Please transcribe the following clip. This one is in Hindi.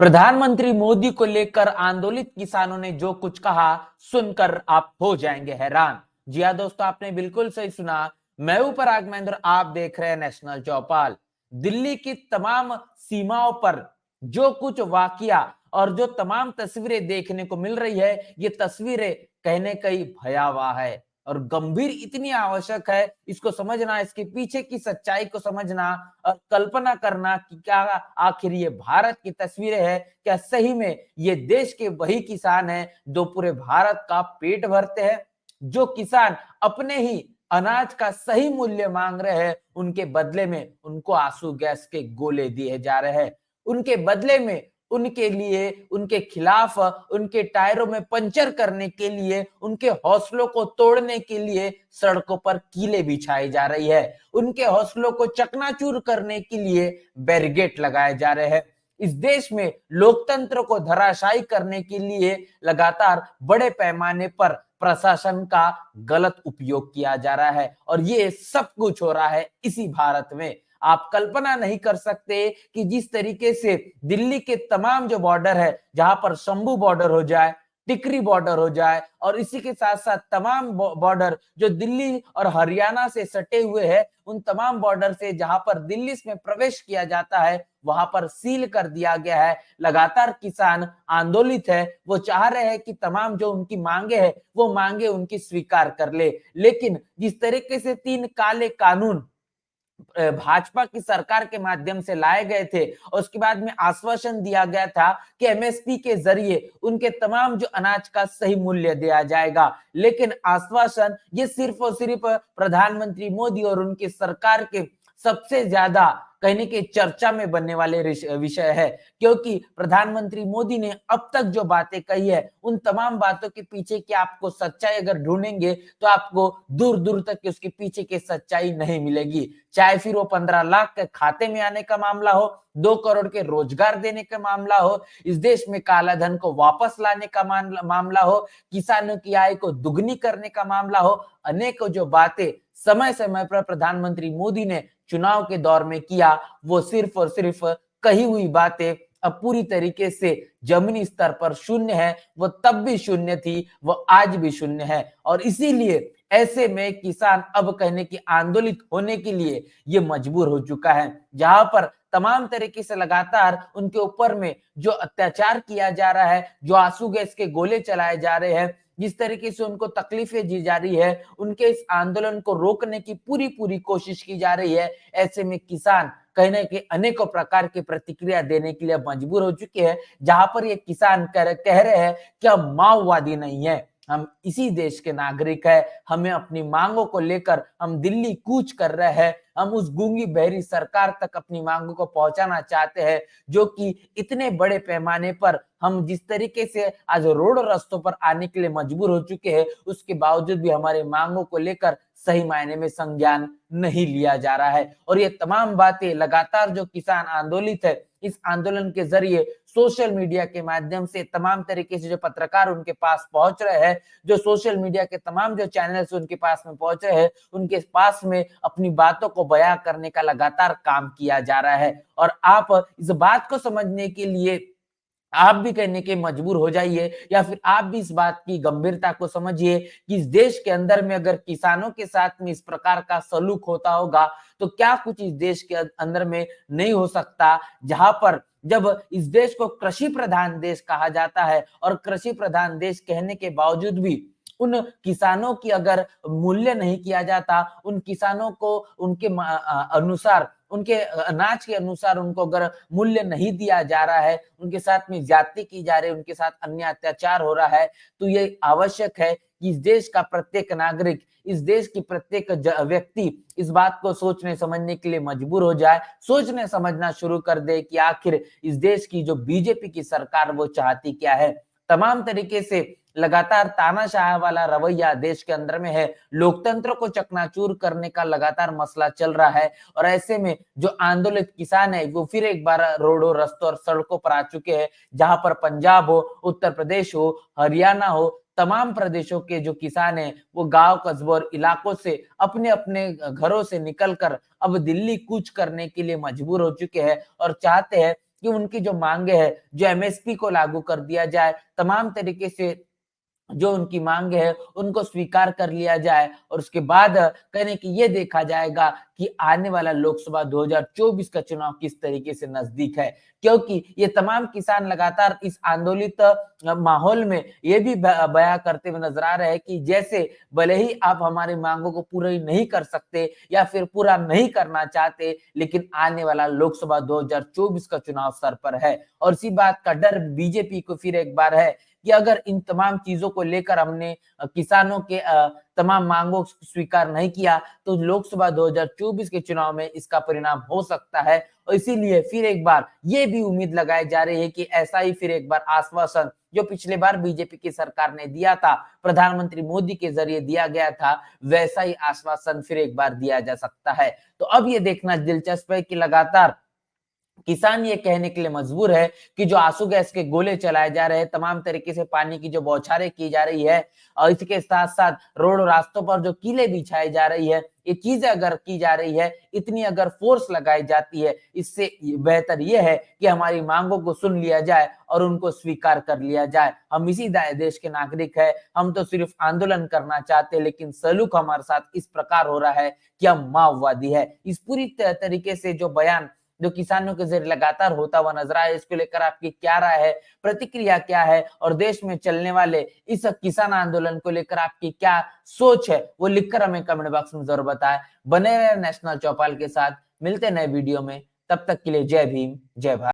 प्रधानमंत्री मोदी को लेकर आंदोलित किसानों ने जो कुछ कहा सुनकर आप हो जाएंगे हैरान। जी हाँ दोस्तों, आपने बिल्कुल सही सुना। मैं हूं पराग महेंद्र, आप देख रहे हैं नेशनल चौपाल। दिल्ली की तमाम सीमाओं पर जो कुछ वाकया और जो तमाम तस्वीरें देखने को मिल रही है, ये तस्वीरें कहने कहीं भयावह है और गंभीर इतनी आवश्यक है। इसको समझना, इसके पीछे की सच्चाई को समझना और कल्पना करना कि क्या आखिर ये भारत की तस्वीरें हैं, क्या सही में ये देश के वही किसान हैं जो पूरे भारत का पेट भरते हैं। जो किसान अपने ही अनाज का सही मूल्य मांग रहे हैं, उनके बदले में उनको आंसू गैस के गोले दिए जा रहे हैं। उनके बदले में उनके लिए, उनके खिलाफ, उनके टायरों में पंचर करने के लिए, उनके हौसलों को तोड़ने के लिए सड़कों पर कीले बिछाई जा रही है। उनके हौसलों को चकनाचूर करने के लिए बैरिकेड लगाए जा रहे हैं। इस देश में लोकतंत्र को धराशायी करने के लिए लगातार बड़े पैमाने पर प्रशासन का गलत उपयोग किया जा रहा है और ये सब कुछ हो रहा है इसी भारत में। आप कल्पना नहीं कर सकते कि जिस तरीके से दिल्ली के तमाम जो बॉर्डर है, जहां पर शंभू बॉर्डर हो जाए, टिकरी बॉर्डर हो जाए और इसी के साथ साथ तमाम बॉर्डर जो दिल्ली और हरियाणा से सटे हुए हैं, उन तमाम बॉर्डर से जहां पर दिल्ली में प्रवेश किया जाता है, वहां पर सील कर दिया गया है। लगातार किसान आंदोलित है, वो चाह रहे हैं कि तमाम जो उनकी मांगे है वो मांगे उनकी स्वीकार कर ले। लेकिन जिस तरीके से 3 काले कानून भाजपा की सरकार के माध्यम से लाए गए थे और उसके बाद में आश्वासन दिया गया था कि एमएसपी के जरिए उनके तमाम जो अनाज का सही मूल्य दिया जाएगा, लेकिन आश्वासन ये सिर्फ और सिर्फ प्रधानमंत्री मोदी और उनकी सरकार के सबसे ज्यादा कहने के चर्चा में बनने वाले विषय है। क्योंकि प्रधानमंत्री मोदी ने अब तक जो बातें कही है, उन तमाम बातों के पीछे की आपको सच्चाई अगर ढूंढेंगे तो आपको दूर दूर तक उसके पीछे की सच्चाई नहीं मिलेगी। चाहे फिर वो 15 लाख के खाते में आने का मामला हो, 2 करोड़ के रोजगार देने का मामला हो, इस देश में काला धन को वापस लाने का मामला हो, किसानों की आय को दुगनी करने का मामला हो, अनेकों जो बातें समय समय पर प्रधानमंत्री मोदी ने चुनाव के दौर में किया, वो सिर्फ और सिर्फ कही हुई बातें अब पूरी तरीके से जमीनी स्तर पर शून्य है। वो तब भी शून्य थी, वो आज भी शून्य है और इसीलिए ऐसे में किसान अब कहने की आंदोलित होने के लिए ये मजबूर हो चुका है। जहां पर तमाम तरीके से लगातार उनके ऊपर में जो अत्याचार किया जा रहा है, जो आंसू गैस के गोले चलाए जा रहे हैं, जिस तरीके से उनको तकलीफें दी जा रही है, उनके इस आंदोलन को रोकने की पूरी पूरी कोशिश की जा रही है। ऐसे में किसान कहने के अनेकों प्रकार की प्रतिक्रिया देने के लिए मजबूर हो चुके हैं। जहां पर ये किसान कह रहे हैं कि हम माओवादी नहीं है, हम इसी देश के नागरिक है। हमें अपनी मांगों को लेकर हम दिल्ली कूच कर रहे हैं। हम उस गूंगी बहरी सरकार तक अपनी मांगों को पहुंचाना चाहते हैं, जो कि इतने बड़े पैमाने पर हम जिस तरीके से आज रोड रास्तों पर आने के लिए मजबूर हो चुके हैं, उसके बावजूद भी हमारे मांगों को लेकर सही मायने में संज्ञान नहीं लिया जा रहा है। और ये तमाम बातें लगातार जो किसान आंदोलित है, इस आंदोलन के जरिए सोशल मीडिया के माध्यम से तमाम तरीके से जो पत्रकार उनके पास पहुंच रहे हैं, जो सोशल मीडिया के तमाम जो चैनल्स उनके पास में पहुंच रहे हैं, उनके पास में अपनी बातों को बयां करने का लगातार काम किया जा रहा है। और आप इस बात को समझने के लिए आप भी कहने के मजबूर हो जाइए या फिर आप भी इस बात की गंभीरता को समझिए कि इस देश के अंदर में अगर किसानों के साथ में इस प्रकार का सलूक होता होगा तो क्या कुछ इस देश के अंदर में नहीं हो सकता। जहां पर जब इस देश को कृषि प्रधान देश कहा जाता है और कृषि प्रधान देश कहने के बावजूद भी उन किसानों की अगर मूल्य नहीं किया जाता, उन किसानों को उनके अनुसार, उनके अनाज के अनुसार उनको अगर मूल्य नहीं दिया जा रहा है, उनके साथ में ज्यादती की जा रही है, उनके साथ अन्य अत्याचार हो रहा है, तो ये आवश्यक है कि इस देश का प्रत्येक नागरिक, इस देश की प्रत्येक व्यक्ति इस बात को सोचने समझने के लिए मजबूर हो जाए, सोचने समझना शुरू कर दे कि आखिर इस देश की जो बीजेपी की सरकार वो चाहती क्या है। तमाम तरीके से लगातार तानाशाह वाला रवैया देश के अंदर में है, लोकतंत्र को चकनाचूर करने का लगातार मसला चल रहा है और ऐसे में जो आंदोलित किसान है वो फिर एक बार रोडों, रस्तों और सड़कों पर आ चुके हैं। जहां पर पंजाब हो, उत्तर प्रदेश हो, हरियाणा हो, तमाम प्रदेशों के जो किसान हैं वो गांव, कस्बों और इलाकों से अपने अपने घरों से निकलकर अब दिल्ली कूच करने के लिए मजबूर हो चुके हैं और चाहते हैं कि उनकी जो मांगे है, जो एमएसपी को लागू कर दिया जाए, तमाम तरीके से जो उनकी मांग है उनको स्वीकार कर लिया जाए और उसके बाद कहें कि ये देखा जाएगा कि आने वाला लोकसभा 2024 का चुनाव किस तरीके से नजदीक है, क्योंकि ये तमाम किसान लगातार इस आंदोलित माहौल में ये भी बयां करते हुए नजर आ रहे हैं कि जैसे भले ही आप हमारी मांगों को पूरा नहीं कर सकते या फिर पूरा नहीं करना चाहते, लेकिन आने वाला लोकसभा 2024 का चुनाव सर पर है और इसी बात का डर बीजेपी को फिर एक बार है कि अगर इन तमाम चीजों को लेकर हमने किसानों के तमाम मांगों को स्वीकार नहीं किया तो लोकसभा 2024 के चुनाव में इसका परिणाम हो सकता है और इसीलिए फिर एक बार ये भी उम्मीद लगाई जा रही है कि ऐसा ही फिर एक बार आश्वासन जो पिछले बार बीजेपी की सरकार ने दिया था, प्रधानमंत्री मोदी के जरिए दिया गया था, वैसा ही आश्वासन फिर एक बार दिया जा सकता है। तो अब ये देखना दिलचस्प है कि लगातार किसान ये कहने के लिए मजबूर है कि जो आंसू गैस के गोले चलाए जा रहे हैं, तमाम तरीके से पानी की जो बौछारें की जा रही है और इसके साथ साथ रोड रास्तों पर जो कीले बिछाई जा रही है, ये चीजें अगर की जा रही है, इतनी अगर फोर्स लगाई जाती है, इससे बेहतर ये है कि हमारी मांगों को सुन लिया जाए और उनको स्वीकार कर लिया जाए। हम इसी देश के नागरिक है, हम तो सिर्फ आंदोलन करना चाहते हैं, लेकिन सलूक हमारे साथ इस प्रकार हो रहा है कि हम माओवादी है। इस पूरी तरीके से जो बयान जो किसानों के जरिए लगातार होता हुआ नजर आया, इसको लेकर आपकी क्या राय है, प्रतिक्रिया क्या है और देश में चलने वाले इस किसान आंदोलन को लेकर आपकी क्या सोच है, वो लिखकर हमें कमेंट बॉक्स में जरूर बताएं। बने रहे नेशनल चौपाल के साथ, मिलते नए वीडियो में, तब तक के लिए जय भीम, जय भारत।